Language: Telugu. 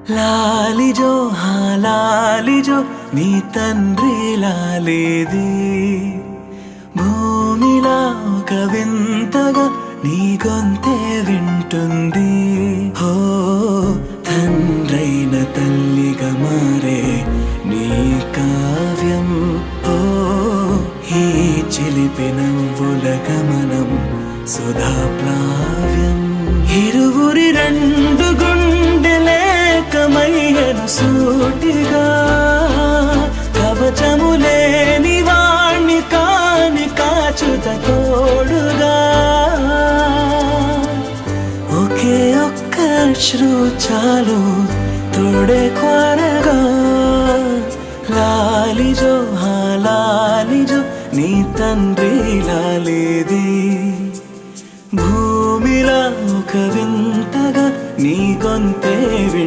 లాలిజో లాలిజో నీ తండ్రి లాలేది భూమిలా ఒక వింతగా నీ గొంతే వింటుంది హో తండ్రైన తల్లిగా మారే నీ కావ్యం హో ఈ చిలిపి నవ్వుల గమనం సుధా ప్లావ్యం ఇరువురి రెండు గుండెలేకమయ్యను సూటిగా కవచములేని వాణ్ణి కాని కాచుత తోడుగా ఒకే ఒక్క అశ్రు చాలు తోడే కోరగా లాలిజో లాలిజో నీ తండ్రి లాలేది భూమిలా ఒక వింతగా నీ గొంతే